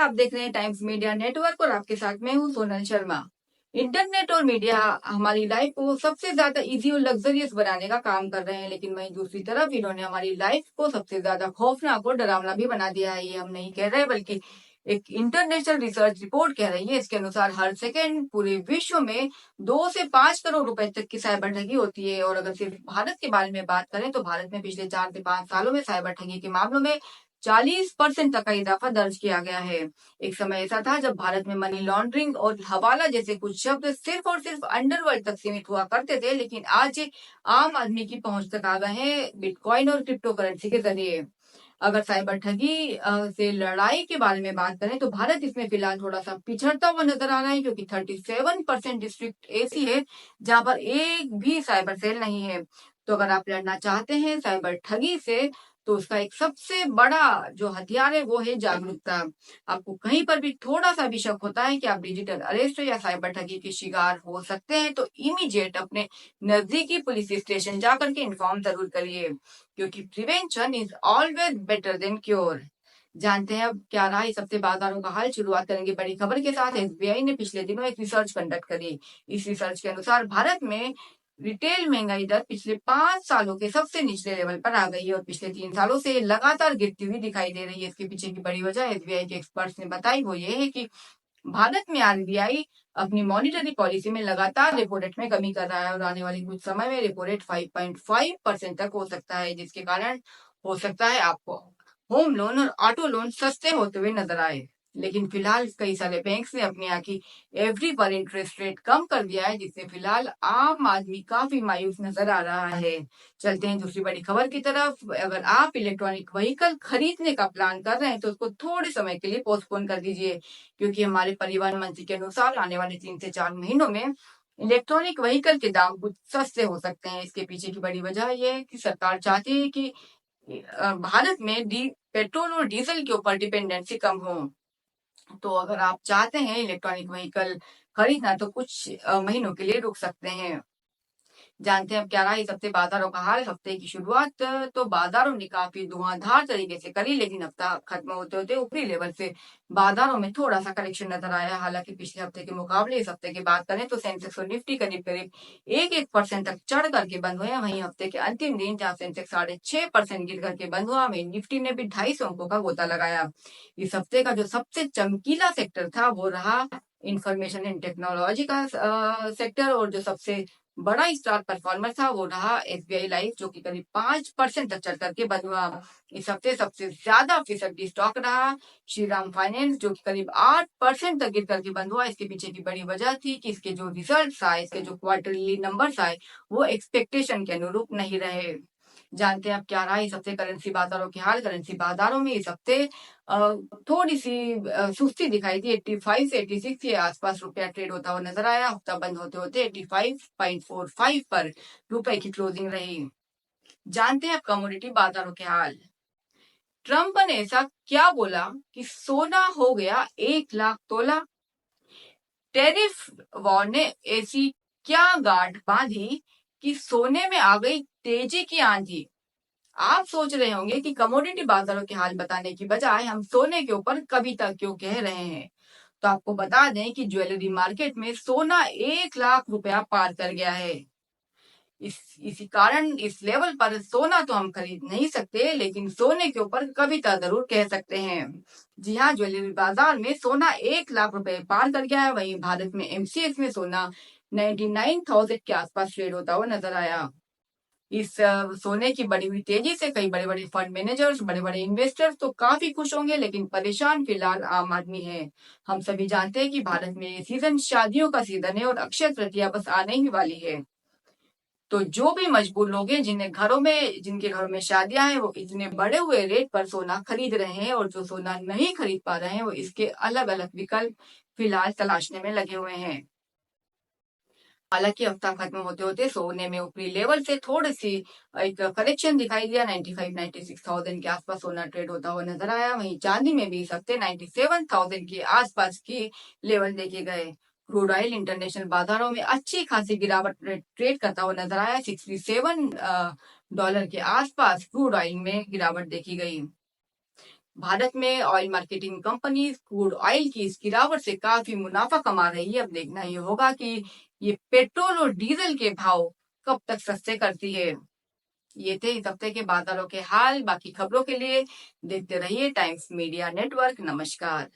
आप देख रहे हैं टाइम्स मीडिया नेटवर्क और आपके साथ मैं हूं सोनल शर्मा। इंटरनेट और मीडिया हमारी लाइफ को सबसे ज्यादा इजी और लग्जरियस बनाने का काम कर रहे हैं, लेकिन वहीं दूसरी तरफ इन्होंने हमारी लाइफ को सबसे ज्यादा खौफनाक और डरावना भी बना दिया है। ये हम नहीं कह रहे बल्कि एक इंटरनेशनल रिसर्च रिपोर्ट कह रही है। इसके अनुसार हर सेकेंड पूरे विश्व में 2 से 5 करोड़ रुपए तक की साइबर ठगी होती है। और अगर सिर्फ भारत के बारे में बात करें तो भारत में पिछले 4 से 5 सालों में साइबर ठगी के मामलों में 40% तक का इजाफा दर्ज किया गया है। एक समय ऐसा था जब भारत में मनी लॉन्ड्रिंग और हवाला जैसे कुछ शब्द सिर्फ और सिर्फ अंडरवर्ल्ड तक सीमित हुआ करते थे, लेकिन आज ये आम आदमी की पहुंच तक आ गए हैं बिटकॉइन और क्रिप्टो करेंसी के जरिए। अगर साइबर ठगी से लड़ाई के बारे में बात करें तो भारत इसमें फिलहाल थोड़ा सा पिछड़ता हुआ नजर आ रहा है, क्योंकि 37% डिस्ट्रिक्ट ऐसी है जहां पर एक भी साइबर सेल नहीं है। तो अगर आप लड़ना चाहते हैं साइबर ठगी से, तो उसका एक सबसे बड़ा जो हथियार है वो है जागरूकता। आपको कहीं पर भी थोड़ा सा भी शक होता है कि आप डिजिटल अरेस्ट या साइबर ठगी के शिकार हो सकते हैं, तो इमीडिएट अपने नजदीकी पुलिस स्टेशन जाकर के इन्फॉर्म जरूर करिए, क्योंकि prevention is always better than cure. जानते हैं अब क्या रहा इस हफ्ते बाजारों का हाल। शुरुआत करेंगे बड़ी खबर के साथ। एसबीआई ने पिछले दिनों एक रिसर्च कंडक्ट करी। इस रिसर्च के अनुसार भारत में रिटेल महंगाई दर पिछले 5 सालों के सबसे निचले लेवल पर आ गई है और पिछले 3 सालों से लगातार गिरती हुई दिखाई दे रही है। इसके पीछे की बड़ी वजह एसबीआई के एक्सपर्ट्स ने बताई, वो ये है कि भारत में आरबीआई अपनी मॉनिटरी पॉलिसी में लगातार रेपो रेट में कमी कर रहा है और आने वाले कुछ समय में रेपो रेट 5.5% तक हो सकता है, जिसके कारण हो सकता है आपको होम लोन और ऑटो लोन सस्ते होते हुए नजर आए। लेकिन फिलहाल कई सारे बैंक्स ने अपनी यहाँ की एफडी पर इंटरेस्ट रेट कम कर दिया है, जिससे फिलहाल आम आदमी काफी मायूस नजर आ रहा है। चलते हैं दूसरी बड़ी खबर की तरफ। अगर आप इलेक्ट्रॉनिक व्हीकल खरीदने का प्लान कर रहे हैं तो उसको थोड़े समय के लिए पोस्टपोन कर दीजिए, क्योंकि हमारे परिवहन मंत्री के अनुसार आने वाले 3 से 4 महीनों में इलेक्ट्रॉनिक व्हीकल के दाम कुछ सस्ते हो सकते हैं। इसके पीछे की बड़ी वजह यह है कि सरकार चाहती है कि भारत में पेट्रोल और डीजल के ऊपर डिपेंडेंसी कम हो। तो अगर आप चाहते हैं इलेक्ट्रॉनिक व्हीकल खरीदना तो कुछ महीनों के लिए रुक सकते हैं। जानते हैं अब क्या रहा इस हफ्ते बाजारों का हाल। हफ्ते की शुरुआत तो बाजारों ने काफी धुआंधार तरीके से करी, लेकिन हफ्ता खत्म होते होते ऊपरी लेवल से बाजारों में थोड़ा सा करेक्शन नजर आया। हालांकि पिछले हफ्ते के मुकाबले इस हफ्ते की बात करें तो सेंसेक्स और निफ्टी करीब करीब 1% तक चढ़ करके बंद हुए। वहीं हफ्ते के अंतिम दिन जहाँ सेंसेक्स 6.5% गिर करके बंद हुआ, वहीं निफ्टी ने भी 250 अंकों का गोता लगाया। इस हफ्ते का जो सबसे चमकीला सेक्टर था वो रहा इंफॉर्मेशन एंड टेक्नोलॉजी का सेक्टर, और जो सबसे बड़ा स्टार परफॉर्मर था वो रहा एसबीआई लाइफ, जो कि करीब 5% तक चढ़ करके बंद हुआ। इस हफ्ते सबसे ज्यादा फीसदी स्टॉक रहा श्रीराम फाइनेंस, जो कि करीब 8% तक गिर करके बंद हुआ। इसके पीछे की बड़ी वजह थी कि इसके जो रिजल्ट आए, इसके जो क्वार्टरली नंबर्स आए, वो एक्सपेक्टेशन के अनुरूप नहीं रहे। जानते हैं अब क्या रहा इस हफ्ते करेंसी बाजारों के हाल। करेंसी बाजारों में इस हफ्ते थोड़ी सी सुस्ती दिखाई दी। 85 से 86 के आसपास रुपया ट्रेड होता हुआ नजर आया। हफ्ता बंद होते होते 85.45 पर रुपए की क्लोजिंग रही। जानते हैं अब कमोडिटी बाजारों के हाल। ट्रंप ने ऐसा क्या बोला कि सोना हो गया 1 लाख तोला। टैरिफ वॉर ने ऐसी क्या गांठ बांधी कि सोने में आ गई तेजी की आंधी। आप सोच रहे होंगे कि कमोडिटी बाजारों के हाल बताने की बजाय हम सोने के ऊपर कविता क्यों कह रहे हैं। तो आपको बता दें कि ज्वेलरी मार्केट में सोना 1 लाख रुपया पार कर गया है। इसी कारण इस लेवल पर सोना तो हम खरीद नहीं सकते, लेकिन सोने के ऊपर कविता जरूर कह सकते हैं। जी हाँ, ज्वेलरी बाजार में सोना 1 लाख रुपए पार कर गया है। वहीं भारत में एमसीएक्स में सोना 99,000 के आसपास ट्रेड होता हुआ नजर आया। इस सोने की बढ़ी हुई तेजी से कई बड़े बड़े फंड मैनेजर्स, बड़े बड़े इन्वेस्टर्स तो काफी खुश होंगे, लेकिन परेशान फिलहाल आम आदमी है। हम सभी जानते हैं कि भारत में ये सीजन शादियों का सीजन है और अक्षय तृतीया बस आने ही वाली है। तो जो भी मजबूर लोग हैं जिनके घरों में शादियां हैं, वो इतने बढ़े हुए रेट पर सोना खरीद रहे हैं, और जो सोना नहीं खरीद पा रहे हैं वो इसके अलग अलग विकल्प फिलहाल तलाशने में लगे हुए हैं। हालांकि हफ्ता खत्म होते होते सोने में ऊपरी लेवल से थोड़ी सी एक करेक्शन दिखाई दिया। 95-96,000 के आसपास सोना ट्रेड होता हुआ नजर आया। वहीं चांदी में भी इस हफ्ते 97,000 के आसपास की लेवल देखे गए। क्रूड ऑयल इंटरनेशनल बाजारों में अच्छी खासी गिरावट ट्रेड करता हुआ नजर आया। $67 के आसपास क्रूड ऑयल में गिरावट देखी गई। भारत में oil marketing company crude oil की इस गिरावट से काफी मुनाफा कमा रही है। अब देखना ये होगा कि ये पेट्रोल और डीजल के भाव कब तक सस्ते करती है। ये थे इस हफ्ते के बाजारों के हाल। बाकी खबरों के लिए देखते रहिए टाइम्स मीडिया नेटवर्क। नमस्कार।